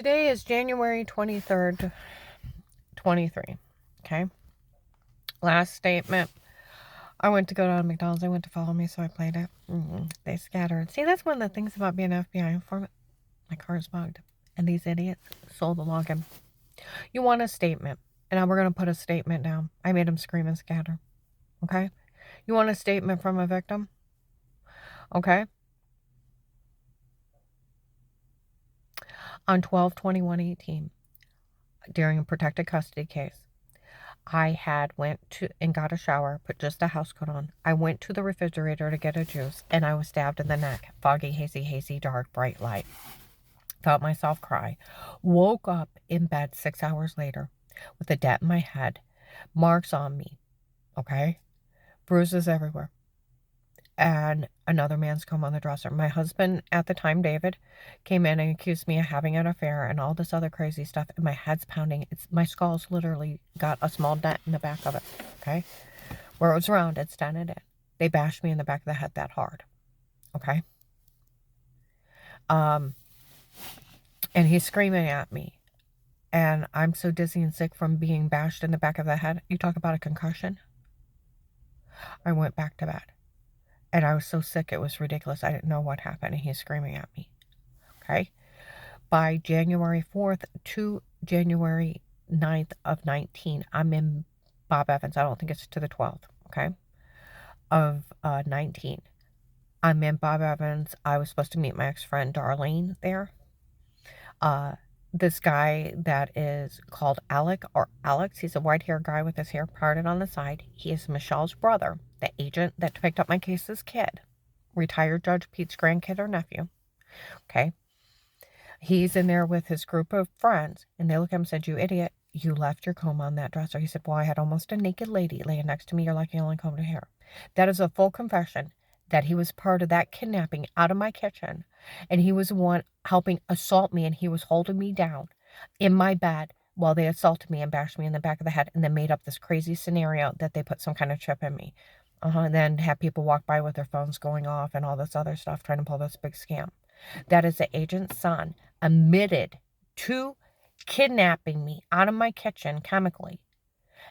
Today is January 23rd, 23. Okay. Last statement. I went to go to McDonald's. They went to follow me, so I played it. They scattered. See, that's one of the things about being an FBI informant. My car is bugged. And these idiots sold the login. You want a statement. And we're going to put a statement down. I made them scream and scatter. Okay? You want a statement from a victim? Okay? On 12/21/18, during a protected custody case, I had went to and got a shower, put just a house coat on. I went to the refrigerator to get a juice, and I was stabbed in the neck. Foggy, hazy, dark, bright light. Felt myself cry. Woke up in bed 6 hours later with a dent in my head, marks on me, okay? Bruises everywhere. And another man's come on the dresser. My husband at the time, David, came in and accused me of having an affair and all this other crazy stuff. And my head's pounding. My skull's literally got a small dent in the back of it. Okay, where it was round, it's dented in. They bashed me in the back of the head that hard. Okay. And he's screaming at me, and I'm so dizzy and sick from being bashed in the back of the head. You talk about a concussion. I went back to bed. And I was so sick, it was ridiculous. I didn't know what happened, and he's screaming at me. Okay? By January 4th to January 9th of 19, I'm in Bob Evans. I don't think it's to the 12th, okay, of 19. I'm in Bob Evans. I was supposed to meet my ex-friend Darlene there. This guy that is called Alec or Alex, he's a white-haired guy with his hair parted on the side. He is Michelle's brother, the agent that picked up my case's kid, retired Judge Pete's grandkid or nephew. Okay. He's in there with his group of friends, and they look at him and said, "You idiot, you left your comb on that dresser." He said, "Well, I had almost a naked lady laying next to me. You're lucky I only combed her hair." That is a full confession that he was part of that kidnapping out of my kitchen, and he was the one helping assault me, and he was holding me down in my bed while they assaulted me and bashed me in the back of the head, and then made up this crazy scenario that they put some kind of chip in me. And then have people walk by with their phones going off and all this other stuff, trying to pull this big scam. That is the agent's son, admitted to kidnapping me out of my kitchen chemically,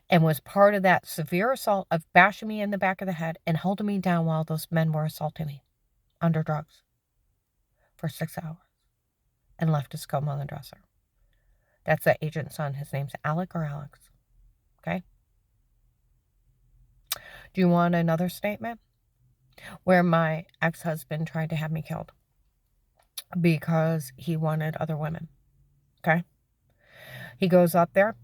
and was part of that severe assault of bashing me in the back of the head and holding me down while those men were assaulting me under drugs for 6 hours, and left his comb on the dresser. That's the agent's son. His name's Alec or Alex. Okay? Do you want another statement? Where my ex-husband tried to have me killed because he wanted other women. Okay? He goes up there,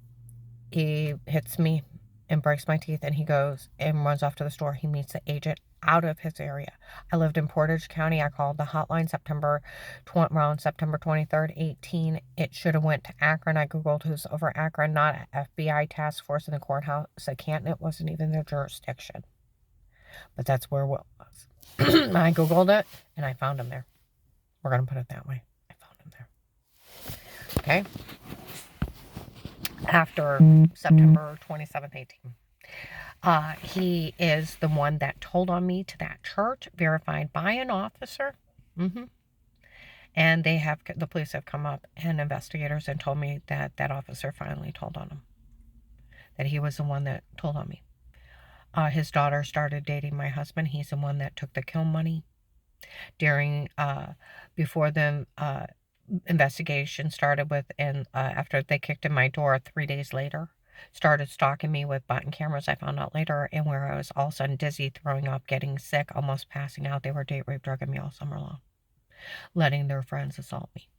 he hits me and breaks my teeth, and he goes and runs off to the store. He meets the agent out of his area. I lived in Portage County. I called the hotline around September 23rd, 18. It should have went to Akron. I Googled who's over Akron, not an FBI task force in the courthouse at Canton. It wasn't even their jurisdiction. But that's where it was. I Googled it, and I found him there. We're going to put it that way. I found him there. Okay? After September 27th, 18. He is the one that told on me to that church, verified by an officer. And the police have come up and investigators and told me that that officer finally told on him. That he was the one that told on me. His daughter started dating my husband. He's the one that took the kill money before the investigation started with, and after they kicked in my door 3 days later, started stalking me with button cameras. I found out later, and where I was all of a sudden dizzy, throwing up, getting sick, almost passing out. They were date rape drugging me all summer long, letting their friends assault me.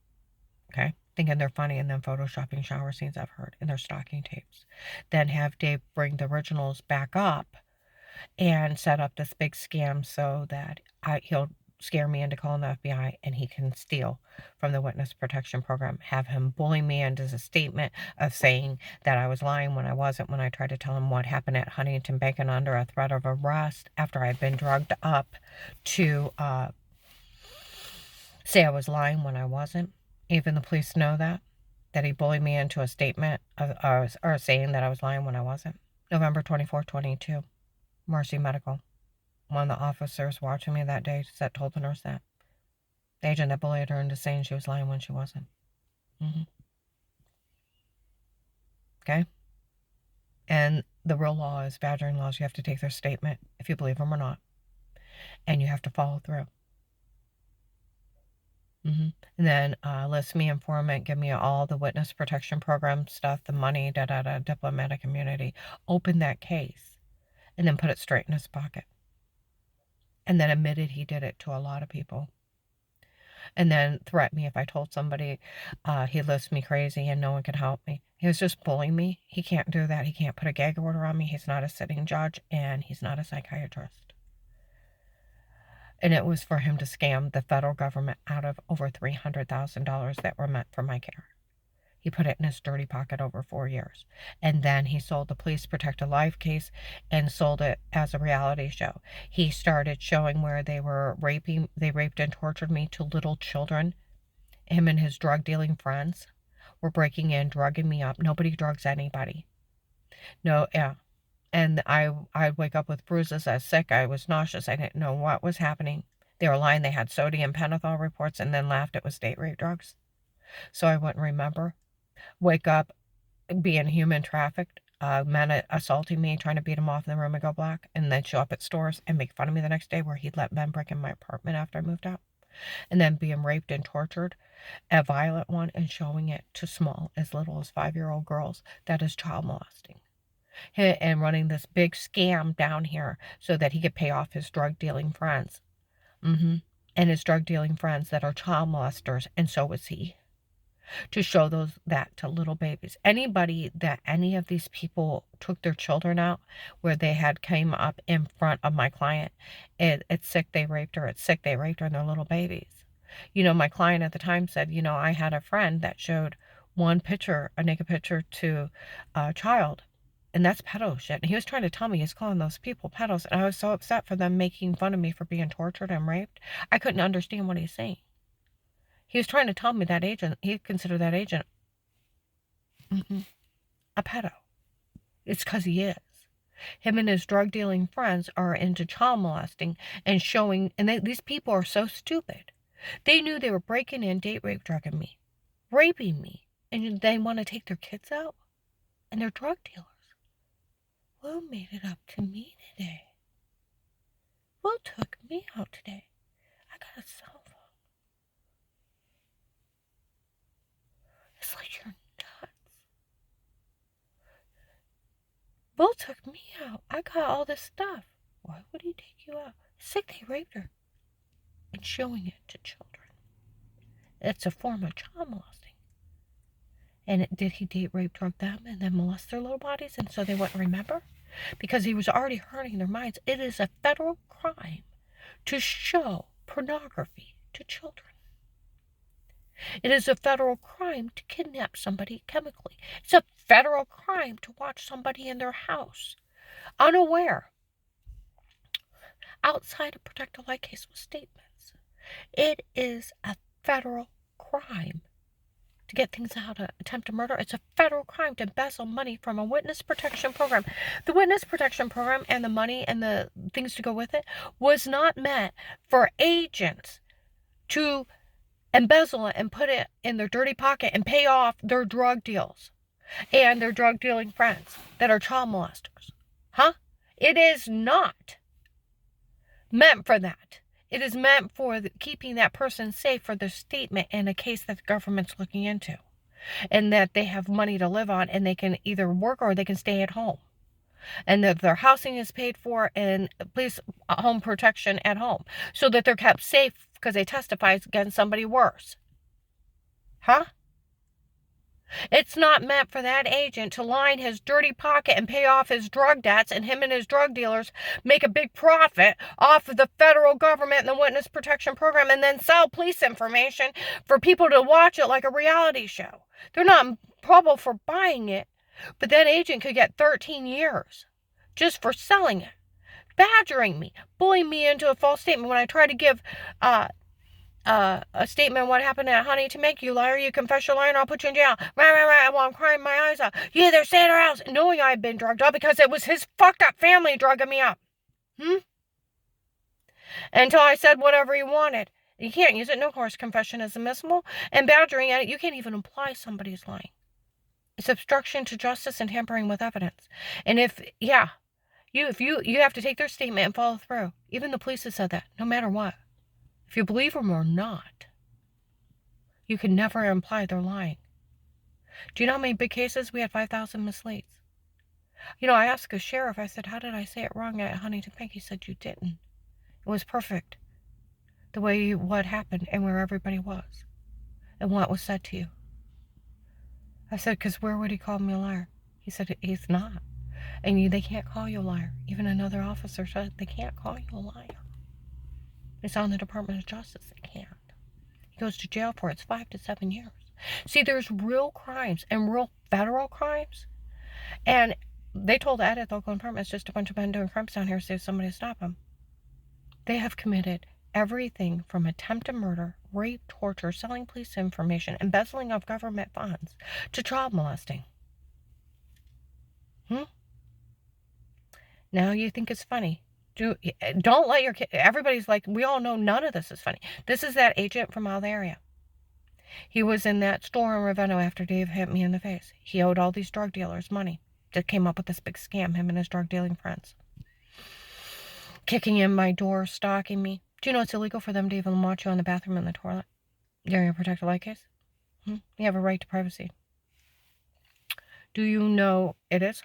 Okay, thinking they're funny, and then photoshopping shower scenes I've heard in their stalking tapes. Then have Dave bring the originals back up and set up this big scam so that he'll scare me into calling the FBI, and he can steal from the witness protection program. Have him bully me into a statement of saying that I was lying when I wasn't, when I tried to tell him what happened at Huntington Bank and under a threat of arrest after I'd been drugged up, to say I was lying when I wasn't. Even the police know that he bullied me into a statement or saying that I was lying when I wasn't. November 24th, 22. Mercy Medical. One of the officers watching me that day told the nurse that. The agent that bullied her into saying she was lying when she wasn't. Okay? And the real law is badgering laws. You have to take their statement, if you believe them or not. And you have to follow through. And then list me, informant, give me all the witness protection program stuff, the money, diplomatic immunity. Open that case. And then put it straight in his pocket. And then admitted he did it to a lot of people. And then threatened me if I told somebody he lists me crazy and no one can help me. He was just bullying me. He can't do that. He can't put a gag order on me. He's not a sitting judge and he's not a psychiatrist. And it was for him to scam the federal government out of over $300,000 that were meant for my care. He put it in his dirty pocket over 4 years. And then he sold the Police Protect a Life case and sold it as a reality show. He started showing where they raped and tortured me to little children. Him and his drug dealing friends were breaking in, drugging me up. Nobody drugs anybody. No, yeah. And I'd wake up with bruises. I was sick. I was nauseous. I didn't know what was happening. They were lying. They had sodium pentothal reports and then laughed it was date rape drugs. So I wouldn't remember. Wake up, being human trafficked, men assaulting me, trying to beat him off in the room and go black, and then show up at stores and make fun of me the next day where he'd let men break in my apartment after I moved out. And then being raped and tortured, a violent one, and showing it to small, as little as 5-year-old girls. That is child molesting. And running this big scam down here so that he could pay off his drug dealing friends. And his drug dealing friends that are child molesters, and so was he. To show that to little babies. Anybody that any of these people took their children out where they had came up in front of my client, it's sick they raped her, it's sick they raped her, and they're little babies. My client at the time said, I had a friend that showed one picture, a naked picture to a child. And that's pedo shit. And he was trying to tell me he's calling those people pedos. And I was so upset for them making fun of me for being tortured and raped. I couldn't understand what he's saying. He was trying to tell me that agent, he considered that agent a pedo. It's because he is. Him and his drug dealing friends are into child molesting and showing, and these people are so stupid. They knew they were breaking in, date rape, drugging me, raping me, and they want to take their kids out, and they're drug dealers. Who made it up to me today? Who took me out today? I got a cell phone. It's like you're nuts. Will took me out. I got all this stuff. Why would he take you out? Sick they raped her. And showing it to children. It's a form of child molesting. And did he date, rape, drug them, and then molest their little bodies, and so they wouldn't remember? Because he was already hurting their minds. It is a federal crime to show pornography to children. It is a federal crime to kidnap somebody chemically. It's a federal crime to watch somebody in their house, unaware, outside a Protect a Life case with statements. It is a federal crime to get things out of attempt to murder. It's a federal crime to embezzle money from a witness protection program. The witness protection program and the money and the things to go with it was not meant for agents to embezzle it and put it in their dirty pocket and pay off their drug deals and their drug dealing friends that are child molesters. It is not meant for that. It is meant for keeping that person safe for their statement in a case that the government's looking into. And that they have money to live on and they can either work or they can stay at home. And that their housing is paid for and police home protection at home. So that they're kept safe because they testify against somebody worse. It's not meant for that agent to line his dirty pocket and pay off his drug debts and him and his drug dealers make a big profit off of the federal government and the witness protection program and then sell police information for people to watch it like a reality show. They're not in trouble for buying it, but that agent could get 13 years just for selling it, badgering me, bullying me into a false statement when I try to give a statement of what happened at Honey to Make You Liar. You confess your lie and I'll put you in jail. While I'm crying my eyes out. You either say it or else. Knowing I'd been drugged up because it was his fucked up family drugging me up. Until I said whatever he wanted. You can't use it. No coerced confession is admissible. And badgering at it, you can't even imply somebody's lying. It's obstruction to justice and tampering with evidence. And if you have to take their statement and follow through. Even the police have said that, no matter what. If you believe them or not, you can never imply they're lying. Do you know how many big cases we had 5,000 misleads? I asked a sheriff, I said, how did I say it wrong at Huntington Bank? He said, you didn't. It was perfect. The way what happened and where everybody was and what was said to you. I said, because where would he call me a liar? He said, he's not. And they can't call you a liar. Even another officer said they can't call you a liar. It's on the Department of Justice. They can't. He goes to jail for it. It's 5 to 7 years. See, there's real crimes and real federal crimes. And they told Ed at the Oakland Department, it's just a bunch of men doing crimes down here, so somebody stop them. They have committed everything from attempted murder, rape, torture, selling police information, embezzling of government funds, to child molesting. Now you think it's funny. Don't let your kid... Everybody's like, we all know none of this is funny. This is that agent from out of the area. He was in that store in Ravenna after Dave hit me in the face. He owed all these drug dealers money. Just came up with this big scam, him and his drug dealing friends. Kicking in my door, stalking me. Do you know it's illegal for them to even watch you on the bathroom and the toilet during a protected light case? You have a right to privacy. Do you know it is?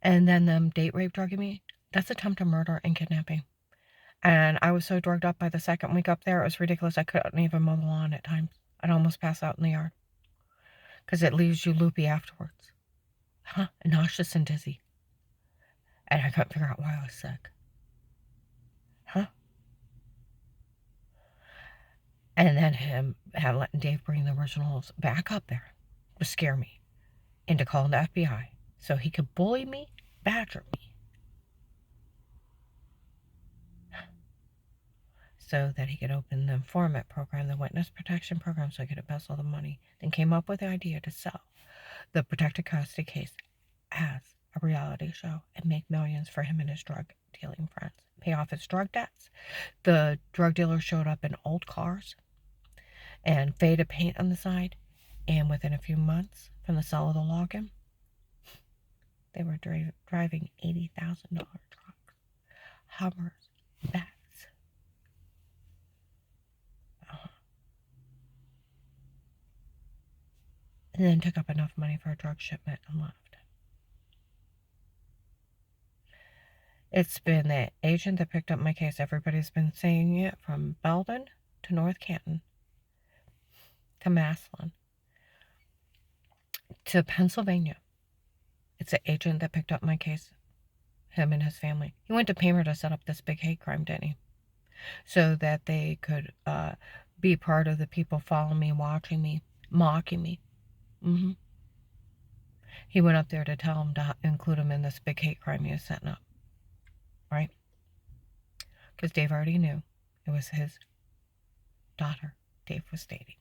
And then them date rape drugging me. That's attempted murder and kidnapping. And I was so drugged up by the second week up there, it was ridiculous. I couldn't even mow the lawn at times. I'd almost pass out in the yard. Because it leaves you loopy afterwards. Nauseous and dizzy. And I couldn't figure out why I was sick. And then him letting Dave bring the originals back up there to scare me into calling the FBI so he could bully me, badger me, so that he could open the informant program, the witness protection program, so he could embezzle the money. Then came up with the idea to sell the protected custody case as a reality show and make millions for him and his drug dealing friends. Pay off his drug debts. The drug dealer showed up in old cars and faded paint on the side. And within a few months from the sale of the login, they were driving $80,000 trucks, Hummers, Bats. And then took up enough money for a drug shipment and left. It's been the agent that picked up my case. Everybody's been saying it, from Belden to North Canton to Massillon to Pennsylvania. It's the agent that picked up my case, him and his family. He went to Paymer to set up this big hate crime, didn't he? So that they could be part of the people following me, watching me, mocking me. He went up there to tell him to include him in this big hate crime he was setting up. Right? Because Dave already knew it was his daughter Dave was dating,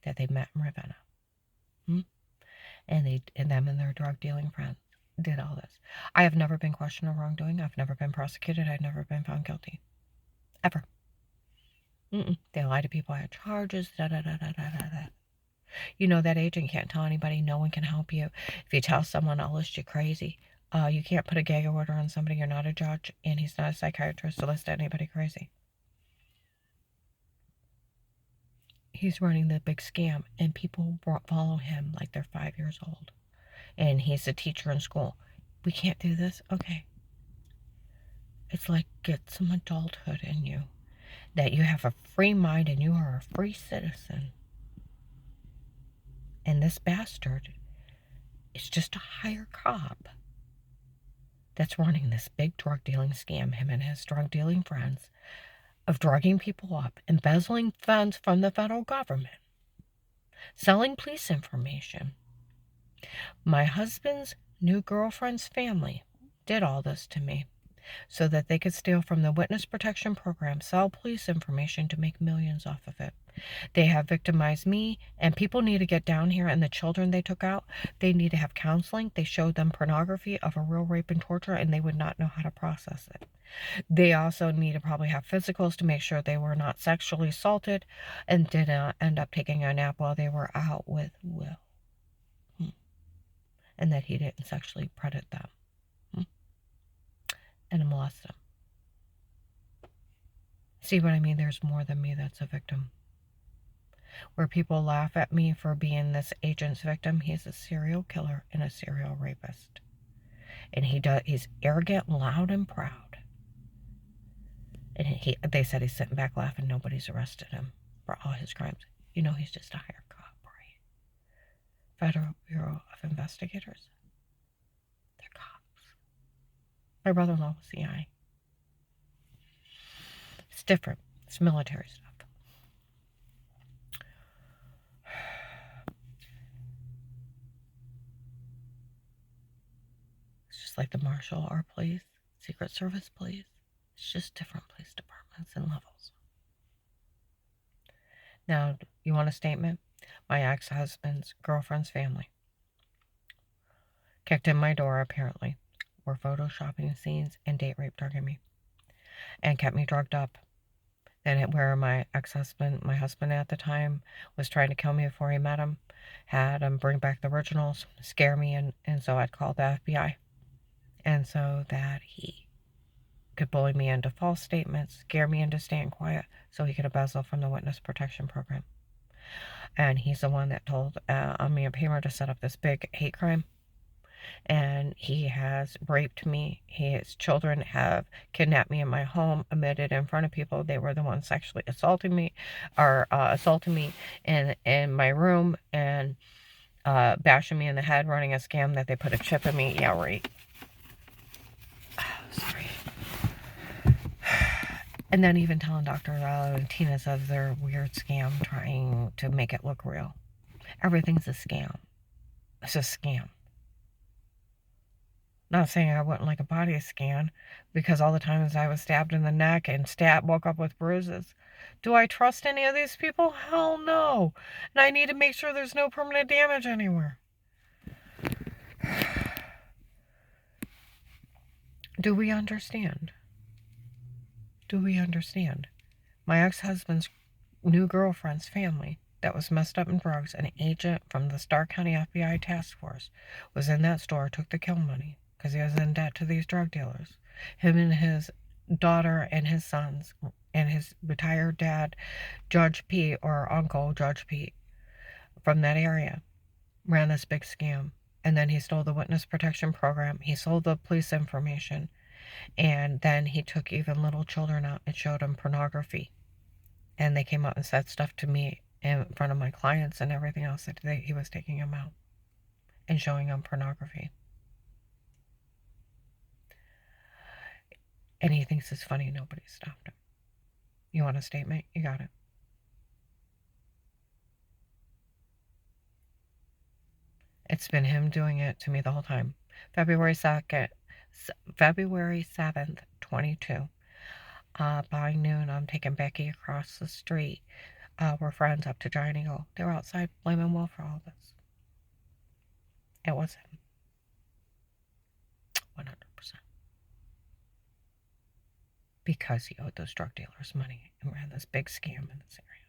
that they met in Ravenna. And them and their drug dealing friends did all this. I have never been questioned of wrongdoing. I've never been prosecuted. I've never been found guilty. Ever. They lie to people. I had charges. You know, that agent can't tell anybody. No one can help you. If you tell someone, I'll list you crazy. You can't put a gag order on somebody. You're not a judge, and he's not a psychiatrist to list anybody crazy. He's running the big scam, and people follow him like they're 5 years old. And he's a teacher in school. We can't do this? Okay. It's like, get some adulthood in you. That you have a free mind and you are a free citizen. And this bastard is just a hired cop that's running this big drug dealing scam, him and his drug dealing friends, of drugging people up, embezzling funds from the federal government, selling police information. My husband's new girlfriend's family did all this to me. so that they could steal from the witness protection program, sell police information to make millions off of it. They have victimized me, and people need to get down here, and the children they took out, they need to have counseling. They showed them pornography of a real rape and torture, and they would not know how to process it. They also need to probably have physicals to make sure they were not sexually assaulted and did not end up taking a nap while they were out with Will. And that he didn't sexually predate them and molest them. See what I mean? There's more than me that's a victim. Where people laugh at me for being this agent's victim, he's a serial killer and a serial rapist. And he's arrogant, loud, and proud. And they said he's sitting back laughing. Nobody's arrested him for all his crimes. You know, he's just a hired cop, right? Federal Bureau of Investigators. They're cops. My brother-in-law was CI. It's different. It's military stuff. It's just like the Marshal, our police, Secret Service police. It's just different police departments and levels. Now, you want a statement? My ex-husband's girlfriend's family kicked in my door, apparently, were photoshopping scenes and date rape targeting me, and kept me drugged up. And where my ex-husband, my husband at the time, was trying to kill me before he met him, had him bring back the originals, scare me, and so I'd call the FBI. And so that he could bully me into false statements, scare me into staying quiet, so he could embezzle from the witness protection program. And he's the one that told me and Paymer to set up this big hate crime. And he has raped me. His children have kidnapped me in my home, admitted in front of people they were the ones sexually assaulting me, or assaulting me in my room, and bashing me in the head, running a scam that they put a chip in me. Yeah, right. Sorry. And then even telling Dr. Rallo and Tina's of their weird scam, trying to make it look real. Everything's a scam. It's a scam. Not saying I wouldn't like a body scan, because all the times I was stabbed in the neck and woke up with bruises. Do I trust any of these people? Hell no. And I need to make sure there's no permanent damage anywhere. Do we understand? Do we understand? My ex-husband's new girlfriend's family that was messed up in drugs, an agent from the Starr County FBI task force, was in that store, took the kill money because he was in debt to these drug dealers. Him and his daughter and his sons and his retired dad, Judge P, or Uncle Judge P, from that area, ran this big scam. And then he stole the witness protection program. He sold the police information. And then he took even little children out and showed them pornography. And they came out and said stuff to me in front of my clients and everything else that he was taking them out and showing them pornography. And he thinks it's funny nobody stopped him. You want a statement? You got it. It's been him doing it to me the whole time. February 7th, 22. By noon, I'm taking Becky across the street. We're friends up to Giant Eagle. They were outside blaming Will for all this. It was him. 100%. Because he owed those drug dealers money and ran this big scam in this area.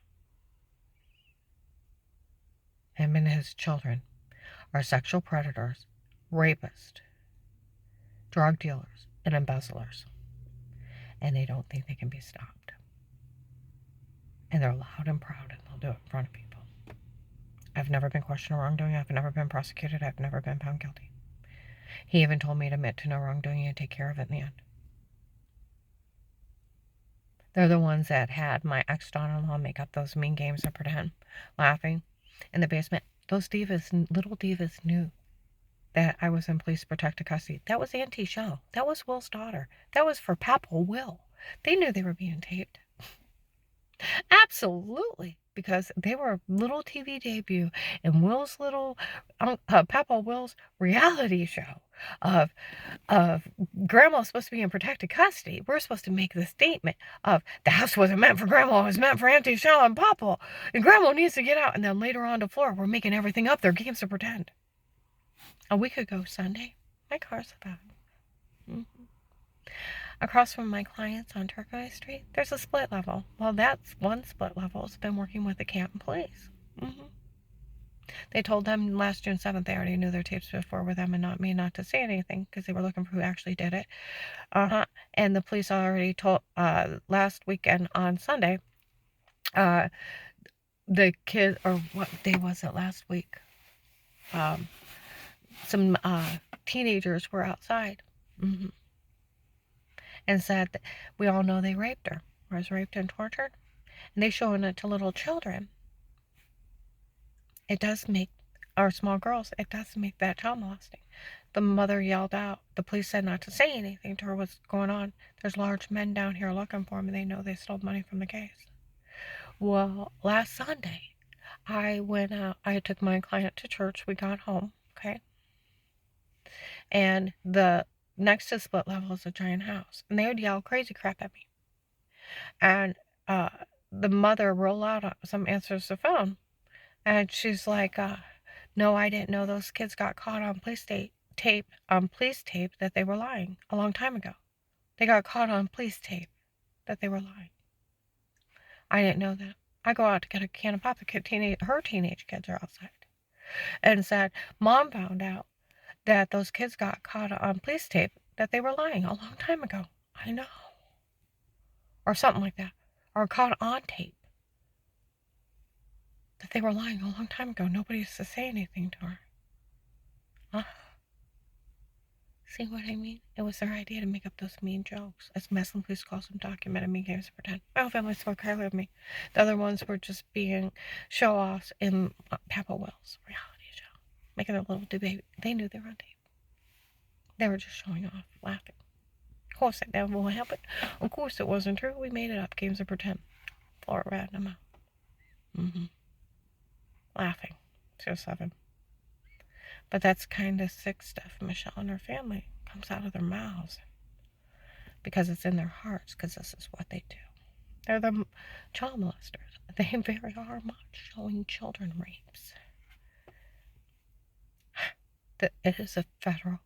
Him and his children are sexual predators, rapists, drug dealers, and embezzlers. And they don't think they can be stopped. And they're loud and proud, and they'll do it in front of people. I've never been questioned of wrongdoing. I've never been prosecuted. I've never been found guilty. He even told me to admit to no wrongdoing and take care of it in the end. They're the ones that had my ex-daughter-in-law make up those mean games and pretend, laughing in the basement. Those little divas knew that I was in police protective custody. That was Auntie Show. That was Will's daughter. That was for Papa Will. They knew they were being taped. Absolutely. because they were little TV debut in Will's little, Papa Will's reality show of Grandma's supposed to be in protected custody. We're supposed to make the statement of the house wasn't meant for Grandma, it was meant for Auntie Shell and Papa, and Grandma needs to get out. And then later on the floor, we're making everything up. They're games to pretend. A week ago Sunday, my car's about. Across from my clients on Turquoise Street, there's a split level. Well, that's one split level has been working with the Canton Police. They told them last June 7th they already knew their tapes before with them and not me not to say anything because they were looking for who actually did it. And the police already told last weekend on Sunday, the kid, or what day was it last week? Some teenagers were outside. And said that we all know they raped her, was raped and tortured, and they showing it to little children. It does make, our small girls, it does make that child molesting. The mother yelled out. The police said not to say anything to her what's going on. There's large men down here looking for them, and they know they stole money from the case. Well, last Sunday, I went out. I took my client to church. We got home, okay? And the next to split level is a giant house, and they would yell crazy crap at me. And the mother rolled out some answers the phone, and she's like, "No, I didn't know those kids got caught on police tape that they were lying a long time ago. They got caught on police tape that they were lying. I didn't know that. I go out to get a can of pop. Her teenage kids are outside, and said Mom found out that those kids got caught on police tape that they were lying a long time ago. I know." Or something like that. Or caught on tape that they were lying a long time ago. Nobody used to say anything to her. See what I mean? It was their idea to make up those mean jokes. As Maslin Police calls them, documented mean games to pretend. My whole family spoke highly of me. The other ones were just being show-offs in Papa Will's reality show. Making a little debate. They knew they were on tape. They were just showing off, laughing. Of course that never will happen. Of course it wasn't true. We made it up. Games of pretend. Floor rat in the mouth. Laughing. 07. But that's kind of sick stuff. Michelle and her family comes out of their mouths because it's in their hearts, because this is what they do. They're the child molesters. They very are much showing children rapes. It is a federal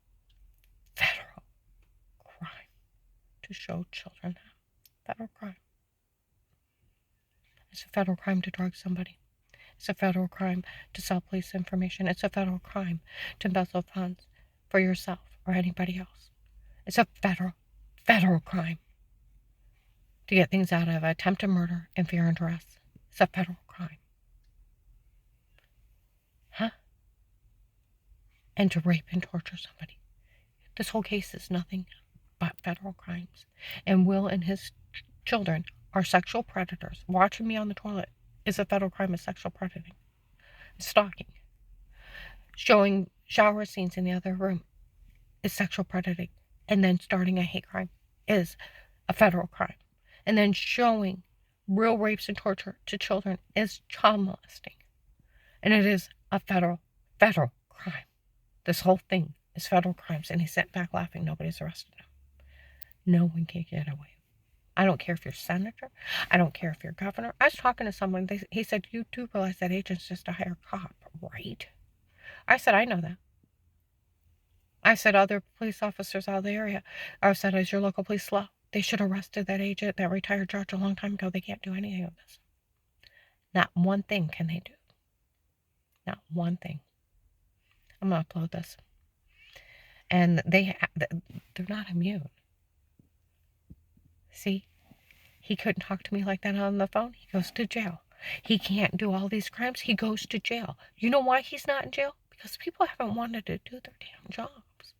crime to show children that. Federal crime. It's a federal crime to drug somebody. It's a federal crime to sell police information. It's a federal crime to embezzle funds for yourself or anybody else. It's a federal crime to get things out of attempted murder and fear and duress. It's a federal crime. And to rape and torture somebody. This whole case is nothing but federal crimes. And Will and his children are sexual predators. Watching me on the toilet is a federal crime of sexual predating. Stalking. Showing shower scenes in the other room is sexual predating. And then starting a hate crime is a federal crime. And then showing real rapes and torture to children is child molesting. And it is a federal crime. This whole thing is federal crimes. And he sat back laughing. Nobody's arrested him. No one can get away. I don't care if you're senator. I don't care if you're governor. I was talking to someone. He said, "You do realize that agent's just a hired cop, right?" I said, "I know that." I said, "Other police officers out of the area." I said, "Is your local police slow? They should have arrested that agent, that retired judge a long time ago. They can't do anything of this. Not one thing can they do. Not one thing." I'm going to upload this. And they're not immune. See? He couldn't talk to me like that on the phone. He goes to jail. He can't do all these crimes. He goes to jail. You know why he's not in jail? Because people haven't wanted to do their damn jobs.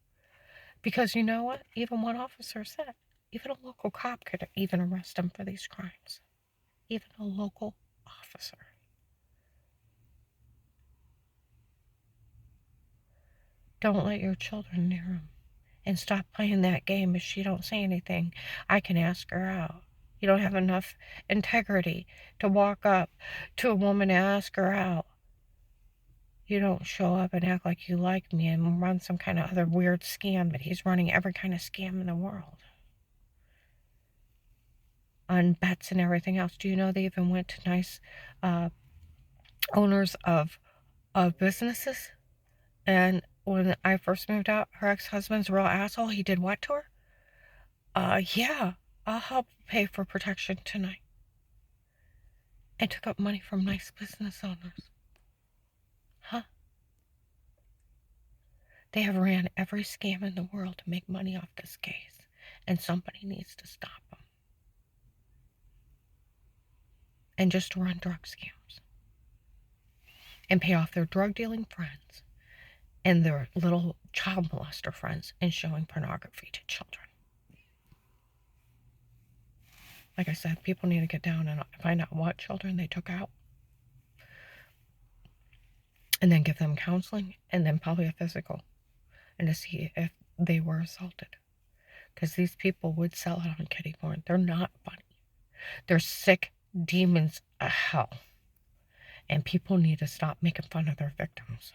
Because you know what? Even one officer said, even a local cop could even arrest him for these crimes. Even a local officer. Don't let your children near him. And stop playing that game. If she don't say anything, I can ask her out. You don't have enough integrity to walk up to a woman and ask her out. You don't show up and act like you like me and run some kind of other weird scam, but he's running every kind of scam in the world. On bets and everything else. Do you know they even went to nice owners of businesses? And when I first moved out, her ex-husband's a real asshole. He did what to her? Yeah, I'll help pay for protection tonight. And took up money from nice business owners. Huh? They have ran every scam in the world to make money off this case. And somebody needs to stop them. And just run drug scams. And pay off their drug dealing friends and their little child molester friends and showing pornography to children. Like I said, people need to get down and find out what children they took out. And then give them counseling and then probably a physical. And to see if they were assaulted. Because these people would sell it on kiddie porn. They're not funny. They're sick demons of hell. And people need to stop making fun of their victims.